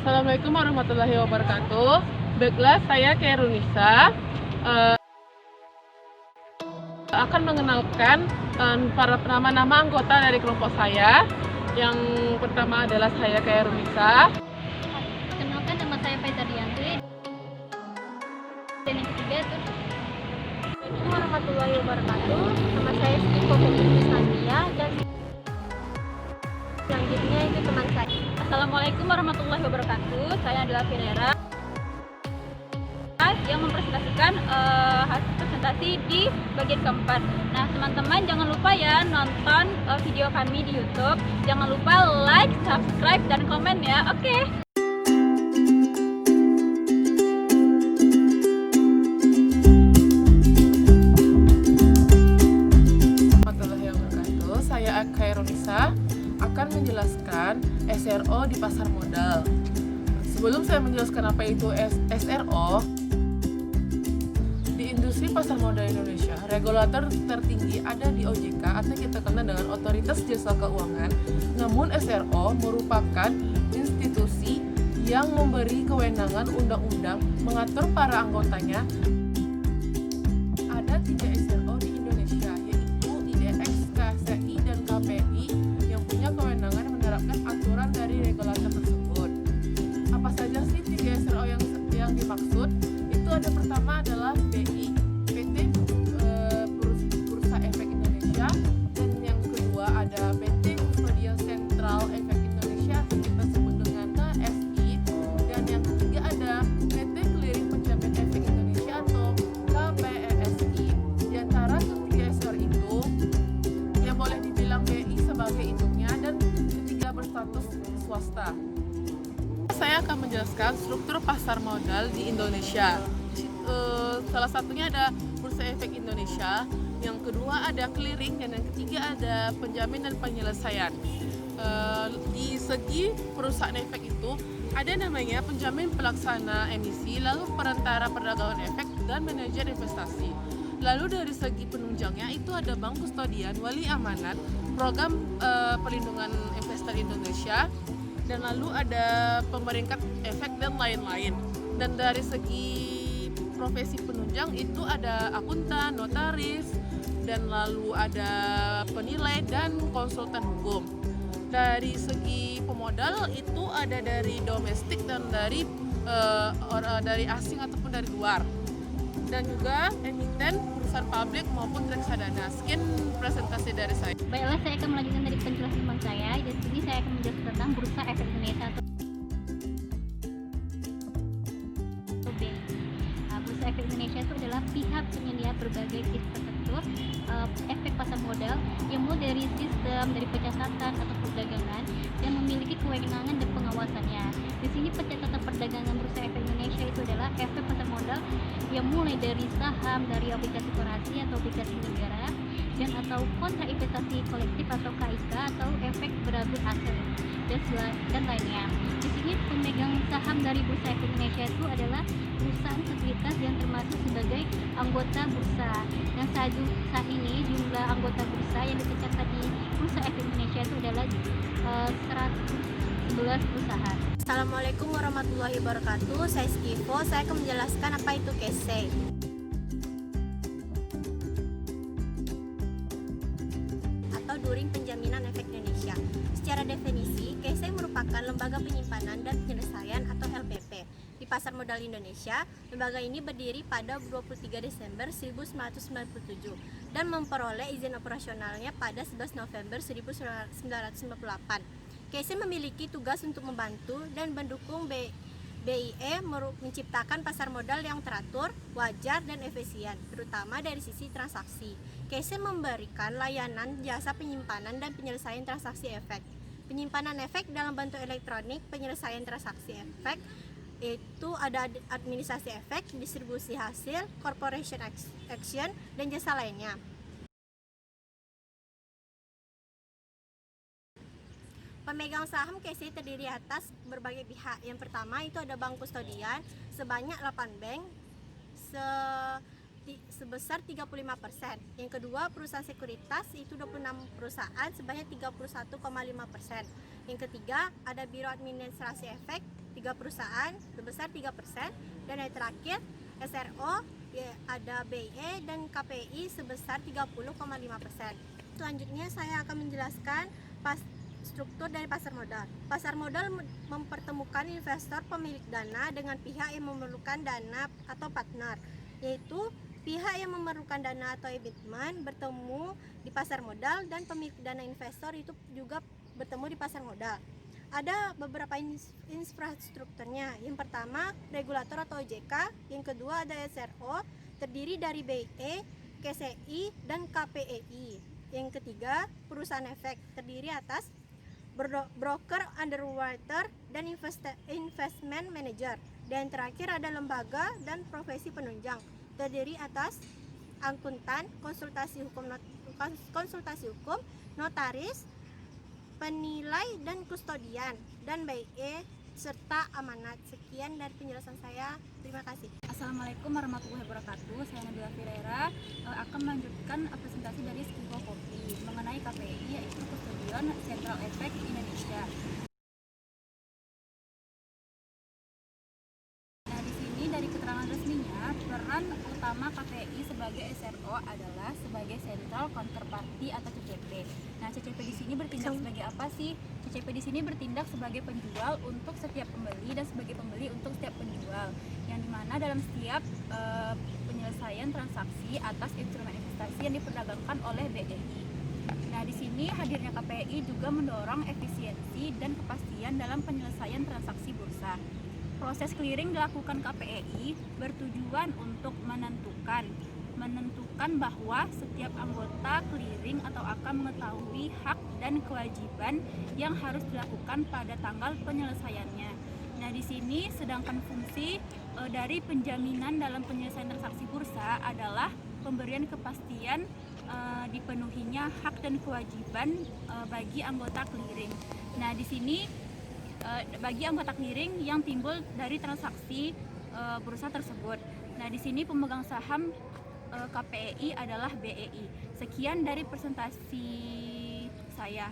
Assalamualaikum warahmatullahi wabarakatuh. Baiklah, saya Kairunisa akan mengenalkan para nama-nama anggota dari kelompok saya. Yang pertama adalah saya Kairunisa. Kenalkan, nama saya Faizarianti. Dan yang ketiga itu Assalamualaikum warahmatullahi wabarakatuh. Nama saya Siti Kokomi Sandia dan selanjutnya itu teman saya. Assalamualaikum warahmatullahi wabarakatuh. Saya adalah Firera yang mempresentasikan hasil presentasi di bagian keempat. Nah, teman-teman jangan lupa ya nonton video kami di YouTube. Jangan lupa like, subscribe, dan komen ya. Oke. Warahmatullahi wabarakatuh. Saya Kairunisa akan menjelaskan SRO di pasar modal. Sebelum saya menjelaskan apa itu SRO, di industri pasar modal Indonesia, regulator tertinggi ada di OJK atau kita kenal dengan Otoritas Jasa Keuangan. Namun SRO merupakan institusi yang memberi kewenangan undang-undang mengatur para anggotanya. Ada 3 SRO di Indonesia, yaitu IDX, KSI, dan KPI yang punya kewenangan menerapkan aturan dari regulator tersebut. Apa saja sih 3 SRO yang dimaksud? Itu ada pertama adalah BI, PT Bursa Efek Indonesia, dan yang kedua ada PT Kustodian Sentral Efek Indonesia atau kita sebut dengan KSI, dan yang ketiga ada PT Clearing Penjamin Efek Indonesia atau KPESI. Di antara ketiga SRO itu yang boleh dibilang BI sebagai induknya dan ketiga berstatus swasta. Saya akan menjelaskan struktur pasar modal di Indonesia. Salah satunya ada Bursa Efek Indonesia, yang kedua ada clearing, dan yang ketiga ada penjamin dan penyelesaian. Di segi perusahaan efek itu ada namanya penjamin pelaksana emisi, lalu perantara perdagangan efek, dan manajer investasi. Lalu dari segi penunjangnya itu ada bank kustodian, wali amanat, program perlindungan investor Indonesia, dan lalu ada pemeringkat efek dan lain-lain. Dan dari segi profesi penunjang itu ada akuntan, notaris, dan lalu ada penilai dan konsultan hukum. Dari segi pemodal itu ada dari domestik dan dari asing ataupun dari luar. Dan juga emiten, perusahaan publik maupun reksadana. Sekian presentasi dari saya. Baiklah, saya akan melanjutkan dari penjelasan teman saya. Di sini saya akan menjelaskan tentang Bursa Efek Indonesia atau BI. Bursa Efek Indonesia itu adalah pihak penyedia berbagai infrastruktur efek pasar modal yang mulai dari sistem, dari pencatatan atau perdagangan, dan memiliki kewenangan dan pengawasannya. Di sini pencatatan perdagangan Bursa Efek Indonesia itu adalah efek pasar modal yang mulai dari saham, dari obligasi korporasi atau obligasi negara, dan atau kontrak investasi kolektif atau KIK atau efek beragam aset dan lainnya. Di sini pemegang saham dari Bursa Efek Indonesia itu adalah perusahaan sekuritas yang termasuk sebagai anggota bursa. Dan saat ini jumlah anggota bursa yang tercatat di Bursa Efek Indonesia itu adalah 111 perusahaan. Assalamualaikum warahmatullahi wabarakatuh. Saya Skivo. Saya akan menjelaskan apa itu KSI atau During Penjaminan Efek Indonesia. Secara definisi, KSI merupakan lembaga penyimpanan dan penyelesaian atau LPP di pasar modal Indonesia. Lembaga ini berdiri pada 23 Desember 1997 dan memperoleh izin operasionalnya pada 11 November 1998. KSI memiliki tugas untuk membantu dan mendukung BIE menciptakan pasar modal yang teratur, wajar, dan efisien, terutama dari sisi transaksi. KSI memberikan layanan jasa penyimpanan dan penyelesaian transaksi efek. Penyimpanan efek dalam bentuk elektronik, penyelesaian transaksi efek, itu ada administrasi efek, distribusi hasil, corporation action, dan jasa lainnya. Pemegang saham KSI terdiri atas berbagai pihak. Yang pertama itu ada bank kustodian sebanyak 8 bank sebesar 35%. Yang kedua perusahaan sekuritas itu 26 perusahaan sebanyak 31,5%. Yang ketiga, ada Biro Administrasi Efek 3 perusahaan sebesar 3%. Dan yang terakhir, SRO, ya, ada BE dan KPI sebesar 30,5%. Selanjutnya saya akan menjelaskan struktur dari pasar modal. Pasar modal mempertemukan investor pemilik dana dengan pihak yang memerlukan dana atau partner, yaitu pihak yang memerlukan dana atau emittment bertemu di pasar modal dan pemilik dana investor itu juga bertemu di pasar modal. Ada beberapa infrastrukturnya. Yang pertama, regulator atau OJK. Yang kedua ada SRO, terdiri dari BE, KCI, dan KPEI. Yang ketiga, perusahaan efek, terdiri atas broker, underwriter, dan investment manager. Dan terakhir ada lembaga dan profesi penunjang, terdiri atas akuntan, konsultasi hukum, notaris, penilai dan kustodian, dan BE serta amanat. Sekian dari penjelasan saya. Terima kasih. Assalamualaikum warahmatullahi wabarakatuh. Saya Nabila Firera akan melanjutkan presentasi dari Skibo Kopi mengenai KPI, yaitu Kustodian Central Efek Indonesia. Nah, di sini dari keterangan resminya, peran utama KPI sebagai SRO adalah sebagai Central Counterparty atau CCP. Nah, CCP di sini bertindak sebagai apa sih? CCP di sini bertindak sebagai penjual untuk setiap pembeli dan sebagai pembeli untuk setiap penjual, yang dimana dalam setiap penyelesaian transaksi atas instrumen investasi yang diperdagangkan oleh BEI. Nah, di sini hadirnya KPI juga mendorong efisiensi dan kepastian dalam penyelesaian transaksi bursa. Proses clearing dilakukan KPI bertujuan untuk menentukan bahwa setiap anggota clearing atau akan mengetahui hak dan kewajiban yang harus dilakukan pada tanggal penyelesaiannya. Nah, di sini sedangkan fungsi dari penjaminan dalam penyelesaian transaksi bursa adalah pemberian kepastian dipenuhinya hak dan kewajiban bagi anggota clearing. Nah, di sini bagi anggota clearing yang timbul dari transaksi bursa tersebut. Nah, di sini pemegang saham KPEI adalah BEI. Sekian dari presentasi saya.